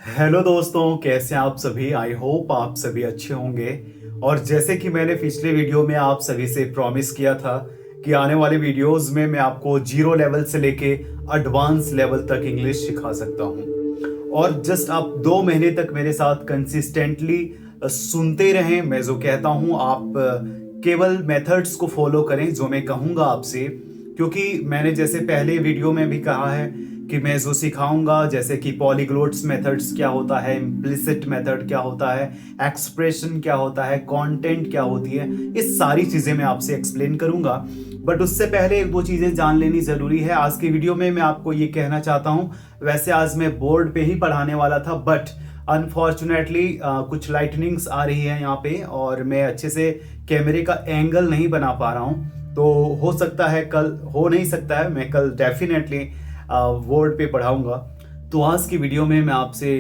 Hello दोस्तों, कैसे हैं आप सभी। आई होप आप सभी अच्छे होंगे। और जैसे कि मैंने पिछले वीडियो में आप सभी से प्रॉमिस किया था कि आने वाले वीडियोस में मैं आपको जीरो लेवल से लेके एडवांस लेवल तक इंग्लिश सिखा सकता हूं। और जस्ट आप 2 महीने तक मेरे साथ कंसिस्टेंटली सुनते रहें। मैं जो कहता हूं आप केवल मेथड्स को फॉलो करें जो मैं कहूंगा आपसे, क्योंकि मैंने जैसे पहले वीडियो में भी कहा है कि मैं जो सिखाऊंगा, जैसे कि पॉलीग्लोट्स मेथड्स क्या होता है, इम्प्लिसिट मेथड क्या होता है, एक्सप्रेशन क्या होता है, कंटेंट क्या होती है, ये सारी चीजें मैं आपसे एक्सप्लेन करूंगा। बट उससे पहले एक दो चीजें जान लेनी जरूरी है। आज की वीडियो में मैं आपको ये कहना चाहता हूं, वैसे आज मैं बोर्ड पे ही पढ़ाने वाला था, बट अनफॉर्चुनेटली कुछ लाइटनिंग्स आ रही है यहाँ पे और मैं अच्छे से कैमरे का एंगल नहीं बना पा रहा हूँ। तो हो सकता है कल, हो नहीं सकता है, मैं कल डेफिनेटली बोर्ड पे पढ़ाऊंगा। तो आज की वीडियो में मैं आपसे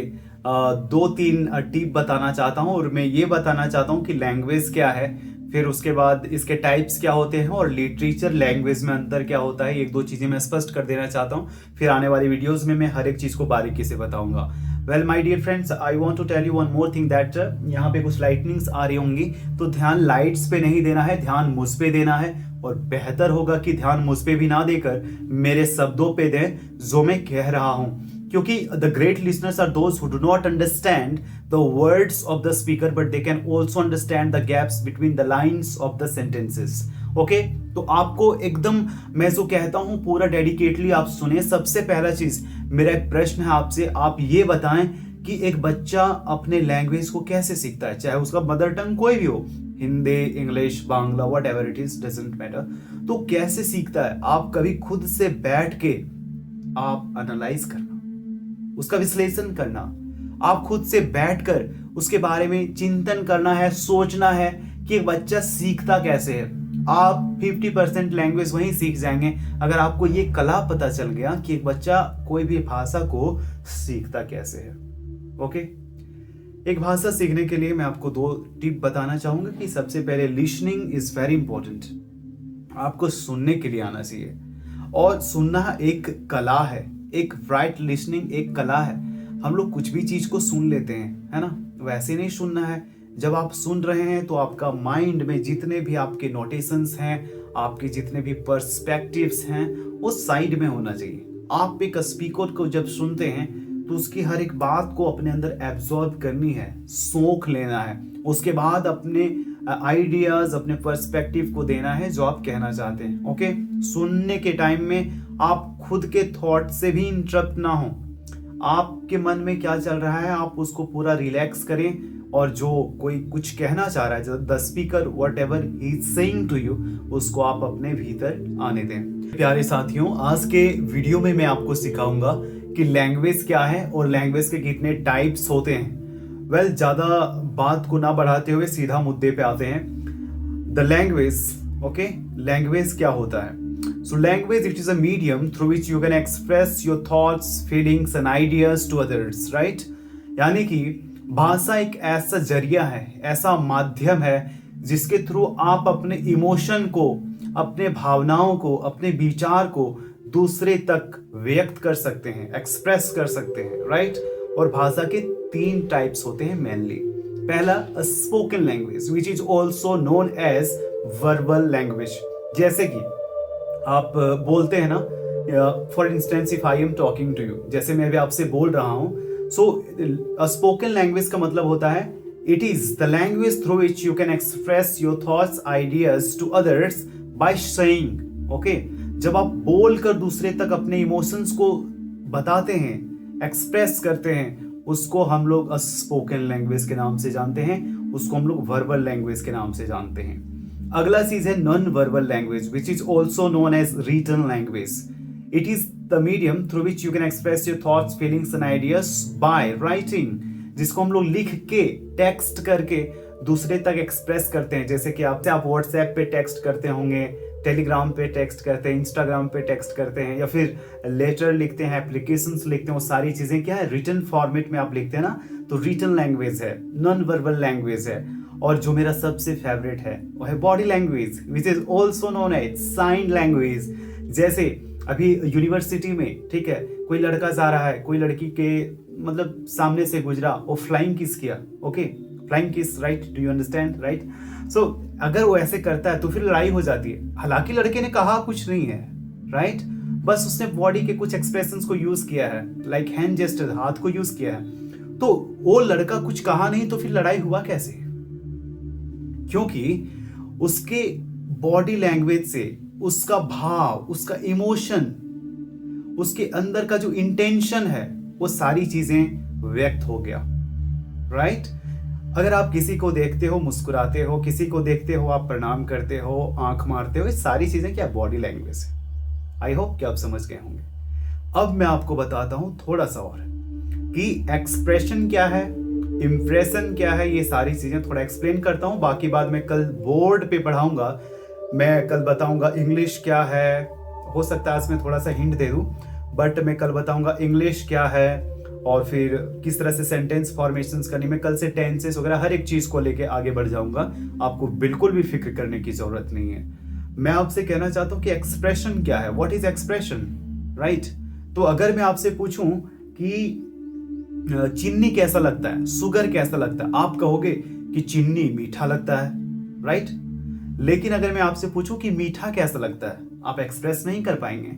2-3 टिप बताना चाहता हूँ और मैं ये बताना चाहता हूँ कि लैंग्वेज क्या है, फिर उसके बाद इसके टाइप्स क्या होते हैं और लिटरेचर लैंग्वेज में अंतर क्या होता है। एक दो चीजें मैं स्पष्ट कर देना चाहता हूँ, फिर आने वाली वीडियोस में मैं हर एक चीज को बारीकी से बताऊंगा। Well my dear friends, I want to tell you one more thing that यहाँ पे कुछ लाइटनिंग्स आ रही होंगी, तो ध्यान लाइट्स पे नहीं देना है, ध्यान मुझ पे देना है। और बेहतर होगा कि ध्यान मुझ पे भी ना देकर मेरे शब्दों पे दें जो मैं कह रहा हूं, क्योंकि the great listeners are those who do not understand the words of the speaker but they can also understand the gaps between the lines of the sentences. Okay, तो आपको एकदम, मैं जो कहता हूं पूरा डेडिकेटली आप सुने। सबसे पहला चीज, मेरा एक प्रश्न है आपसे, आप ये बताएं कि एक बच्चा अपने लैंग्वेज को कैसे सीखता है, चाहे उसका मदर टंग कोई भी हो, Hindi, English, Bangla, what ever it is, doesn't matter. तो कैसे सीखता है? आप कभी खुद से बैठ के आप एनालाइज करना, उसका विश्लेषण करना, आप खुद से बैठकर उसके बारे में चिंतन करना है, सोचना है कि एक बच्चा सीखता कैसे है। आप 50% लैंग्वेज वहीं सीख जाएंगे अगर आपको ये कला पता चल गया कि एक बच्चा कोई भी भाषा को सीखता कैसे है। ओके, एक भाषा सीखने के लिए मैं आपको 2 टिप बताना चाहूंगा कि सबसे पहले लिसनिंग इज वेरी इंपॉर्टेंट। आपको सुनने के लिए आना चाहिए, और सुनना एक कला है, एक राइट लिसनिंग एक कला है। हम लोग कुछ भी चीज को सुन लेते हैं, है ना, वैसे नहीं सुनना है। जब आप सुन रहे हैं तो आपका माइंड में जितने भी आपके नोटेशंस हैं, आपके जितने भी पर्सपेक्टिव्स हैं, वो साइड में होना चाहिए। आप एक स्पीकर को जब सुनते हैं तो उसकी हर एक बात को अपने अंदर एब्जॉर्ब करनी है, सोख लेना है, उसके बाद अपने आइडियाज, अपने पर्सपेक्टिव को देना है जो आप कहना चाहते हैं। ओके, सुनने के टाइम में आप खुद के थॉट से भी इंटरप्ट ना हो। आपके मन में क्या चल रहा है आप उसको पूरा रिलैक्स करें, और जो कोई कुछ कहना चाह रहा है, the speaker whatever he is saying to you, उसको आप अपने भीतर आने दें। प्यारे साथियों, आज के वीडियो में मैं आपको सिखाऊंगा कि लैंग्वेज क्या है और लैंग्वेज के कितने टाइप्स होते हैं। वेल, ज्यादा बात को ना बढ़ाते हुए सीधा मुद्दे पे आते हैं। द लैंग्वेज, ओके, लैंग्वेज क्या होता है? So language, it is a medium through which you can express your thoughts, feelings and ideas to others, right. यानी कि भाषा एक ऐसा जरिया है, ऐसा माध्यम है जिसके थ्रू आप अपने इमोशन को, अपने भावनाओं को, अपने विचार को दूसरे तक व्यक्त कर सकते हैं, एक्सप्रेस कर सकते हैं, राइट। और भाषा के 3 टाइप्स होते हैं मेनली। पहला, spoken language which is also known as verbal language. जैसे कि आप बोलते हैं ना, for instance if I am talking to you, जैसे मैं भी आपसे बोल रहा हूं। सो स्पोकन लैंग्वेज का मतलब होता है it is the language through which you can express your thoughts, ideas to others by saying. Okay, जब आप बोलकर दूसरे तक अपने इमोशंस को बताते हैं, एक्सप्रेस करते हैं, उसको हम लोग स्पोकन लैंग्वेज के नाम से जानते हैं, उसको हम लोग वर्बल लैंग्वेज के नाम से जानते हैं। अगला चीज है non verbal language which is also known as written language. It is the medium through which you can express your thoughts, feelings and ideas by writing, जिसको हम लोग लिख के, टेक्स्ट करके दूसरे तक एक्सप्रेस करते हैं। जैसे कि आप व्हाट्सएप पे टेक्स्ट करते होंगे, टेलीग्राम पे टेक्स्ट करते हैं, इंस्टाग्राम पे टेक्स्ट करते हैं, या फिर लेटर लिखते हैं, एप्लीकेशंस लिखते हैं, वो सारी चीजें क्या है, रिटन फॉर्मेट में आप लिखते हैं ना, तो रिटन लैंग्वेज है, नॉन वर्बल लैंग्वेज है। और जो मेरा सबसे फेवरेट है वो है body language which is also known as sign language. जैसे अभी यूनिवर्सिटी में, ठीक है, कोई लड़का जा रहा है, कोई लड़की के मतलब सामने से गुजरा, वो फ्लाइंग किस किया, okay, flying kiss, right, do you understand, right. So अगर वो ऐसे करता है तो फिर लड़ाई हो जाती है। हालांकि लड़के ने कहा कुछ नहीं है, राइट, बस उसने बॉडी के कुछ एक्सप्रेशंस को यूज किया है, लाइक हैंड जेस्चर, हाथ को यूज किया है। तो वो लड़का कुछ कहा नहीं, तो फिर लड़ाई हुआ कैसे? क्योंकि उसके बॉडी लैंग्वेज से, उसका भाव, उसका इमोशन, उसके अंदर का जो इंटेंशन है, वो सारी चीजें व्यक्त हो गया, राइट। अगर आप किसी को देखते हो मुस्कुराते हो, किसी को देखते हो आप प्रणाम करते हो, आंख मारते हो, ये सारी चीजें क्या बॉडी लैंग्वेज है। आई होप कि आप समझ गए होंगे। अब मैं आपको बताता हूं थोड़ा सा और कि एक्सप्रेशन क्या है, इंप्रेशन क्या है, ये सारी चीजें थोड़ा एक्सप्लेन करता हूं। बाकी बाद में कल बोर्ड पे पढ़ाऊंगा, मैं कल बताऊंगा इंग्लिश क्या है। हो सकता है इसमें थोड़ा सा हिंट दे दूं, बट मैं कल बताऊंगा इंग्लिश क्या है और फिर किस तरह से सेंटेंस फॉर्मेशंस करनी। मैं कल से टेंसेस वगैरह हर एक चीज को लेके आगे बढ़ जाऊंगा। आपको बिल्कुल भी फिक्र करने की जरूरत नहीं है। मैं आपसे कहना चाहता हूं कि एक्सप्रेशन क्या है, व्हाट इज एक्सप्रेशन, राइट। तो अगर मैं आपसे पूछूं कि चीनी कैसा लगता है, शुगर कैसा लगता है, आप कहोगे कि चीनी मीठा लगता है, राइट। लेकिन अगर मैं आपसे पूछूं कि मीठा कैसा लगता है, आप एक्सप्रेस नहीं कर पाएंगे।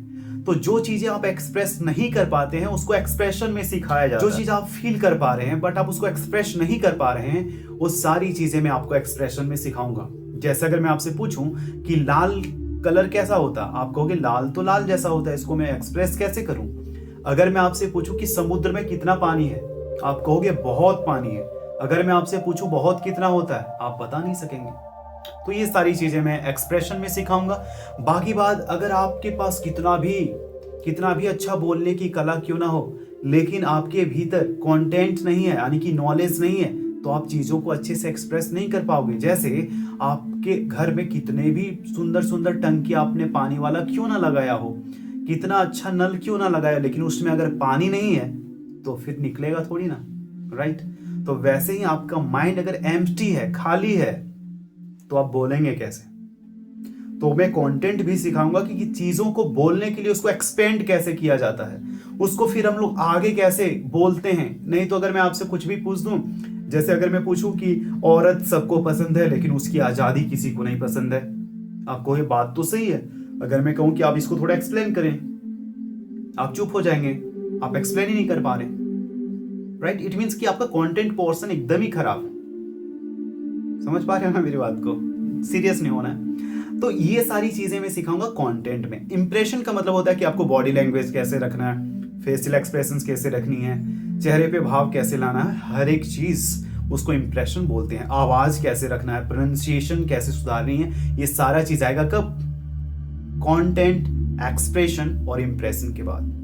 तो जो चीजें आप एक्सप्रेस नहीं कर पाते हैं उसको एक्सप्रेशन में सिखाया जाता है। जो चीज आप फील कर पा रहे हैं बट आप उसको एक्सप्रेस नहीं कर पा रहे हैं, वो सारी चीजें मैं आपको एक्सप्रेशन में सिखाऊंगा। जैसे अगर मैं आपसे पूछूं कि लाल कलर कैसा होता है, आप कहोगे लाल तो लाल जैसा होता है, इसको मैं एक्सप्रेस कैसे करूं। अगर मैं आपसे पूछूं कि समुद्र में कितना पानी है, आप कहोगे बहुत पानी है। अगर मैं आपसे पूछूं बहुत कितना होता है, आप बता नहीं सकेंगे। तो ये सारी चीजें मैं एक्सप्रेशन में सिखाऊंगा। बाकी बात, अगर आपके पास कितना भी अच्छा बोलने की कला क्यों ना हो, लेकिन आपके भीतर कंटेंट नहीं है, यानी कि नॉलेज नहीं है, तो आप चीजों को अच्छे से एक्सप्रेस नहीं कर पाओगे। जैसे आपके घर में कितने भी सुंदर सुंदर टंकी आपने पानी वाला क्यों ना लगाया हो, कितना अच्छा नल क्यों ना लगाया, लेकिन उसमें अगर पानी नहीं है तो फिर निकलेगा थोड़ी ना, राइट। तो वैसे ही आपका माइंड अगर एम्प्टी है, खाली है, तो आप बोलेंगे कैसे। तो मैं कंटेंट भी सिखाऊंगा कि चीजों को बोलने के लिए उसको एक्सपेंड कैसे किया जाता है, उसको फिर हम लोग आगे कैसे बोलते हैं। नहीं तो अगर मैं आपसे कुछ भी पूछ दूं, जैसे अगर मैं पूछूं कि औरत सबको पसंद है लेकिन उसकी आजादी किसी को नहीं पसंद है, आपको ये बात तो सही है। अगर मैं कहूं कि आप इसको थोड़ा एक्सप्लेन करें, आप चुप हो जाएंगे, आप एक्सप्लेन ही नहीं कर पा रहे, राइट। इट मीन्स कि आपका कंटेंट पोर्शन एकदम ही खराब है। समझ पा रहे हो ना मेरी बात को, सीरियस नहीं होना है। तो ये सारी चीजें मैं सिखाऊंगा कंटेंट में। इंप्रेशन का मतलब होता है कि आपको बॉडी लैंग्वेज कैसे रखना है, फेशियल एक्सप्रेशंस कैसे रखनी है, चेहरे पे भाव कैसे लाना है, हर एक चीज उसको इंप्रेशन बोलते हैं। आवाज कैसे रखना है, प्रोनाउंसिएशन कैसे सुधारनी है, ये सारा चीज आएगा कब, कंटेंट, एक्सप्रेशन और इंप्रेशन के बाद।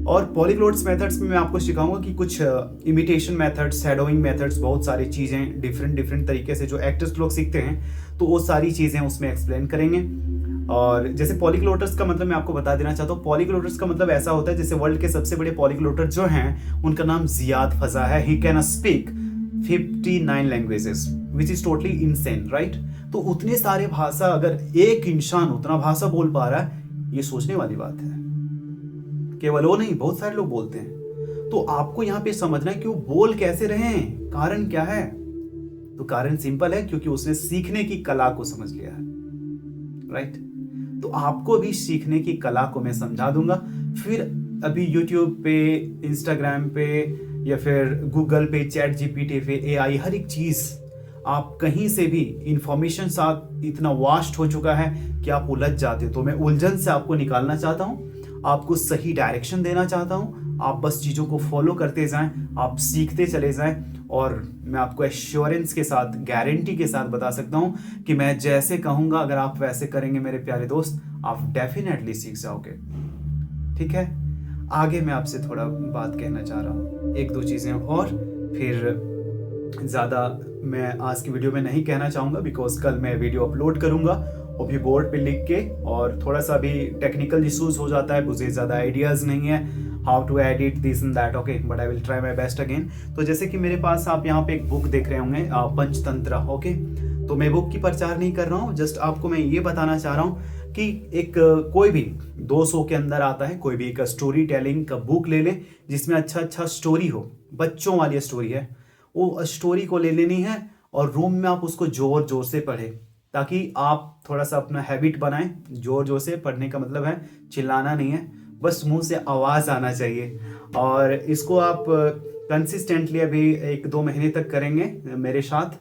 और पॉलीग्लॉट्स मेथड्स में मैं आपको सिखाऊंगा कि कुछ इमिटेशन मेथड्स, शैडोइंग मेथड्स, बहुत सारी चीज़ें डिफरेंट तरीके से जो एक्टर्स लोग सीखते हैं, तो वो सारी चीज़ें उसमें एक्सप्लेन करेंगे। और जैसे पॉलीग्लॉटर्स का मतलब मैं आपको बता देना चाहता हूँ, पॉलीग्लॉटर्स का मतलब ऐसा होता है जैसे वर्ल्ड के सबसे बड़े पॉलीग्लॉटर जो हैं उनका नाम जियाद फजा है। He can speak 59 languages which is totally insane, right. तो उतने सारे भाषा, अगर एक इंसान उतना भाषा बोल पा रहा है, ये सोचने वाली बात है। केवल वो नहीं, बहुत सारे लोग बोलते हैं। तो आपको यहाँ पे समझना है कि वो बोल कैसे रहे हैं, कारण क्या है। तो कारण सिंपल है, क्योंकि उसने सीखने की कला को समझ लिया है, राइट। तो आपको भी सीखने की कला को मैं समझा दूंगा। फिर अभी यूट्यूब पे, इंस्टाग्राम पे या फिर गूगल पे, चैट जीपीटी पे, एआई, हर एक चीज आप कहीं से भी इंफॉर्मेशन साथ इतना वास्ट हो चुका है कि आप उलझ जाते हो। तो मैं उलझन से आपको निकालना चाहता हूं, आपको सही डायरेक्शन देना चाहता हूं। आप बस चीज़ों को फॉलो करते जाएं, आप सीखते चले जाएं, और मैं आपको एश्योरेंस के साथ, गारंटी के साथ बता सकता हूं कि मैं जैसे कहूंगा अगर आप वैसे करेंगे मेरे प्यारे दोस्त, आप डेफिनेटली सीख जाओगे, ठीक है। आगे मैं आपसे थोड़ा बात कहना चाह रहा हूँ, एक दो चीज़ें, और फिर ज़्यादा मैं आज की वीडियो में नहीं कहना चाहूँगा, बिकॉज कल मैं वीडियो अपलोड करूँगा वो भी बोर्ड पे लिख के, और थोड़ा सा भी टेक्निकल इश्यूज हो जाता है, मुझे ज़्यादा आइडियाज़ नहीं है how to edit this and that, okay, but I will try my best again. तो जैसे कि मेरे पास आप यहाँ पे एक बुक देख रहे होंगे, पंचतंत्र, ओके। तो मैं बुक की प्रचार नहीं कर रहा हूँ, जस्ट आपको मैं ये बताना चाह रहा हूँ कि एक कोई भी 200 के अंदर आता है, कोई भी एक स्टोरी टेलिंग का बुक ले लें जिसमें अच्छा अच्छा स्टोरी हो, बच्चों वाली स्टोरी है, वो स्टोरी को ले लेनी है और रूम में आप उसको जोर जोर से पढ़ें, ताकि आप थोड़ा सा अपना हैबिट बनाएं। जोर जोर से पढ़ने का मतलब है चिल्लाना नहीं है, बस मुंह से आवाज़ आना चाहिए। और इसको आप कंसिस्टेंटली अभी 1-2 महीने तक करेंगे मेरे साथ।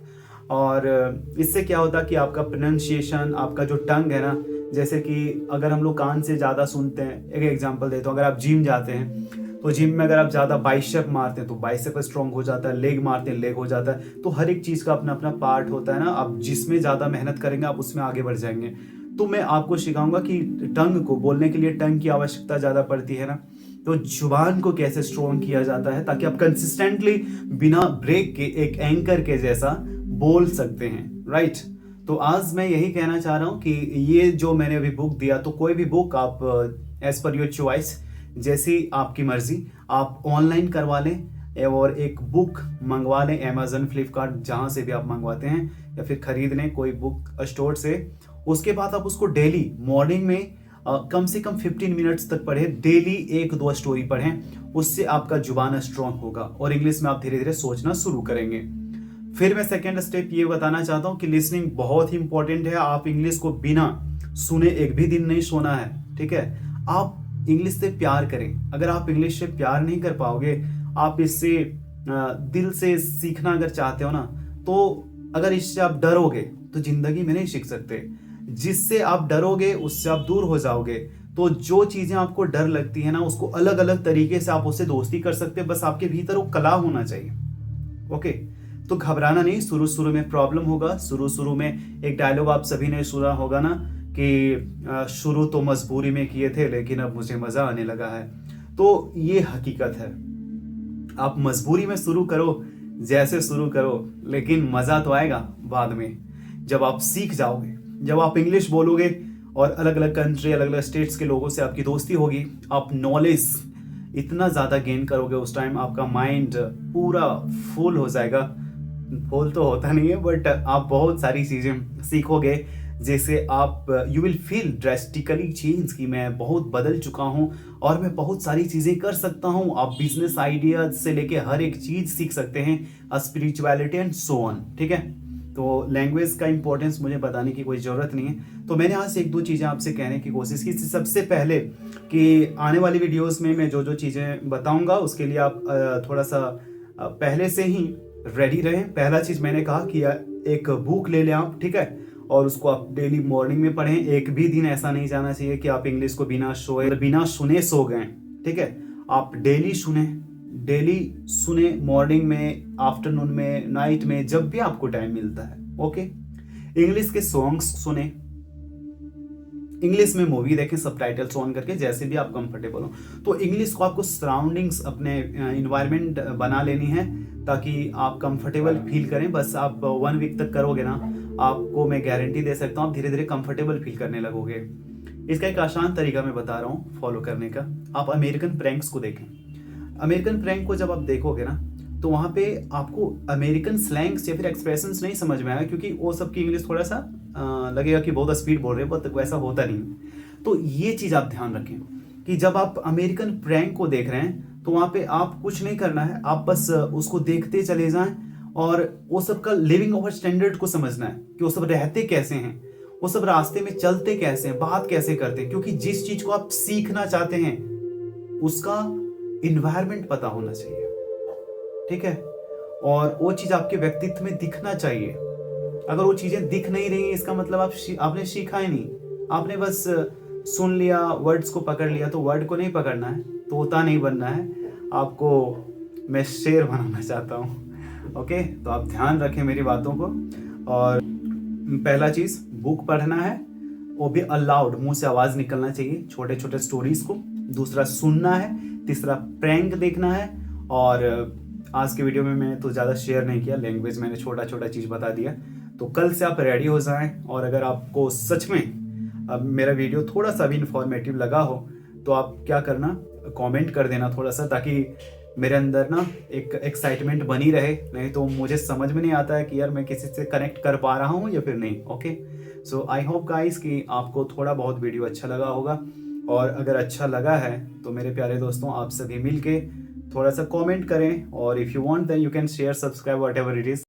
और इससे क्या होता है कि आपका प्रोनाउंसिएशन, आपका जो टंग है ना, जैसे कि अगर हम लोग कान से ज़्यादा सुनते हैं, एक एग्जांपल देता हूँ, अगर आप जिम जाते हैं तो जिम में अगर आप ज़्यादा बाइसेप मारते हैं तो बाइसेप स्ट्रॉन्ग हो जाता है, लेग मारते हैं लेग हो जाता है। तो हर एक चीज़ का अपना अपना पार्ट होता है ना, आप जिसमें ज़्यादा मेहनत करेंगे आप उसमें आगे बढ़ जाएंगे। तो मैं आपको सिखाऊंगा कि टंग को बोलने के लिए टंग की आवश्यकता ज़्यादा पड़ती है ना, तो जुबान को कैसे स्ट्रॉन्ग किया जाता है ताकि आप कंसिस्टेंटली बिना ब्रेक के एक एंकर के जैसा बोल सकते हैं, राइट। तो आज मैं यही कहना चाह रहा हूँ कि ये जो मैंने अभी बुक दिया, तो कोई भी बुक आप एज पर योर चॉइस, जैसी आपकी मर्जी, आप ऑनलाइन करवा लें और एक बुक मंगवा लें अमेजन, फ्लिपकार्ट, जहाँ से भी आप मंगवाते हैं, या फिर खरीद लें कोई बुक स्टोर से। उसके बाद आप उसको डेली मॉर्निंग में कम से कम 15 मिनट्स तक पढ़ें, डेली 1-2 स्टोरी पढ़ें, उससे आपका जुबान स्ट्रांग होगा और इंग्लिश में आप धीरे धीरे सोचना शुरू करेंगे। फिर मैं सेकेंड स्टेप ये बताना चाहता हूँ कि लिसनिंग बहुत ही इंपॉर्टेंट है। आप इंग्लिश को बिना सुने एक भी दिन नहीं सोना है, ठीक है। आप इंग्लिश से प्यार करें। अगर आप इंग्लिश से प्यार नहीं कर पाओगे, आप इससे दिल से सीखना अगर चाहते हो ना, तो अगर इससे आप डरोगे तो जिंदगी में नहीं सीख सकते। जिससे आप डरोगे उससे आप दूर हो जाओगे। तो जो चीजें आपको डर लगती है ना, उसको अलग अलग तरीके से आप उससे दोस्ती कर सकते हैं, बस आपके भीतर वो कला होना चाहिए। ओके, तो घबराना नहीं। शुरू शुरू में प्रॉब्लम होगा। शुरू शुरू में एक डायलॉग आप सभी ने सुना होगा ना कि शुरू तो मजबूरी में किए थे लेकिन अब मुझे मजा आने लगा है। तो ये हकीकत है। आप मजबूरी में शुरू करो, जैसे शुरू करो, लेकिन मजा तो आएगा बाद में जब आप सीख जाओगे, जब आप इंग्लिश बोलोगे और अलग अलग कंट्री, अलग अलग स्टेट्स के लोगों से आपकी दोस्ती होगी, आप नॉलेज इतना ज़्यादा गेन करोगे, उस टाइम आपका माइंड पूरा फुल हो जाएगा। फुल तो होता नहीं है, बट आप बहुत सारी चीज़ें सीखोगे, जैसे आप you will feel drastically change कि मैं बहुत बदल चुका हूँ और मैं बहुत सारी चीज़ें कर सकता हूँ। आप बिजनेस आइडियाज से लेके हर एक चीज़ सीख सकते हैं, स्पिरिचुअलिटी एंड सो ऑन, ठीक है। तो लैंग्वेज का इंपॉर्टेंस मुझे बताने की कोई ज़रूरत नहीं है। तो मैंने आज 1-2 चीज़ें आपसे कहने की कोशिश की। सबसे पहले कि आने वाली वीडियोस में मैं जो जो चीज़ें बताऊंगा उसके लिए आप थोड़ा सा पहले से ही रेडी रहें। पहला चीज़ मैंने कहा कि एक बुक ले लें आप, ठीक है, और उसको आप डेली मॉर्निंग में पढ़ें। एक भी दिन ऐसा नहीं जाना चाहिए कि आप इंग्लिश को बिना सुने सो गए, ठीक है। आप डेली सुने मॉर्निंग में, आफ्टरनून में, नाइट में, जब भी आपको टाइम मिलता है। ओके, इंग्लिश के सॉन्ग्स सुने, इंग्लिश में मूवी देखें सबटाइटल्स ऑन करके, जैसे भी आप कंफर्टेबल हो। तो इंग्लिश को आपको सराउंडिंग्स, अपने इन्वायरमेंट बना लेनी है ताकि आप कंफर्टेबल फील करें। बस आप 1 वीक तक करोगे ना, आपको मैं गारंटी दे सकता हूँ आप धीरे धीरे कंफर्टेबल फील करने लगोगे। इसका एक आसान तरीका मैं बता रहा हूँ फॉलो करने का। आप अमेरिकन प्रैंक्स को देखें। अमेरिकन प्रैंक को जब आप देखोगे ना, तो वहाँ पे आपको अमेरिकन स्लैंग्स या फिर एक्सप्रेशंस नहीं समझ में आएगा, क्योंकि वो सब की इंग्लिश थोड़ा सा लगेगा कि बहुत स्पीड बोल रहे हैं, बट वैसा होता नहीं। तो ये चीज़ आप ध्यान रखें कि जब आप अमेरिकन प्रैंक को देख रहे हैं तो वहाँ पे आप कुछ नहीं करना है, आप बस उसको देखते चले जाएं और वो सब का लिविंग ओवर स्टैंडर्ड को समझना है कि वो सब रहते कैसे हैं, वो सब रास्ते में चलते कैसे हैं, बात कैसे करते हैं। क्योंकि जिस चीज़ को आप सीखना चाहते हैं उसका इन्वायरमेंट पता होना चाहिए, ठीक है, और वो चीज़ आपके व्यक्तित्व में दिखना चाहिए। अगर वो चीज़ें दिख नहीं रही इसका मतलब आपने सीखा ही नहीं। आपने बस सुन लिया, वर्ड्स को पकड़ लिया, तो वर्ड को नहीं पकड़ना है, तोता नहीं बनना है आपको, मैं शेर बनाना चाहता हूँ। ओके, तो आप ध्यान रखें मेरी बातों को। और पहला चीज़ बुक पढ़ना है, वो भी अलाउड, मुंह से आवाज़ निकलना चाहिए, छोटे छोटे स्टोरीज को। दूसरा सुनना है। तीसरा प्रैंक देखना है। और आज के वीडियो में मैंने तो ज़्यादा शेयर नहीं किया, लैंग्वेज मैंने छोटा छोटा चीज़ बता दिया। तो कल से आप रेडी हो जाएं, और अगर आपको सच में अब मेरा वीडियो थोड़ा सा भी इंफॉर्मेटिव लगा हो तो आप क्या करना, कमेंट कर देना थोड़ा सा, ताकि मेरे अंदर ना एक एक्साइटमेंट बनी रहे। नहीं तो मुझे समझ में नहीं आता है कि यार मैं किसी से कनेक्ट कर पा रहा हूँ या फिर नहीं। Okay, so I hope guys कि आपको थोड़ा बहुत वीडियो अच्छा लगा होगा, और अगर अच्छा लगा है तो मेरे प्यारे दोस्तों आप सभी मिलके थोड़ा सा कमेंट करें, और if you want then you can share, subscribe, whatever it is.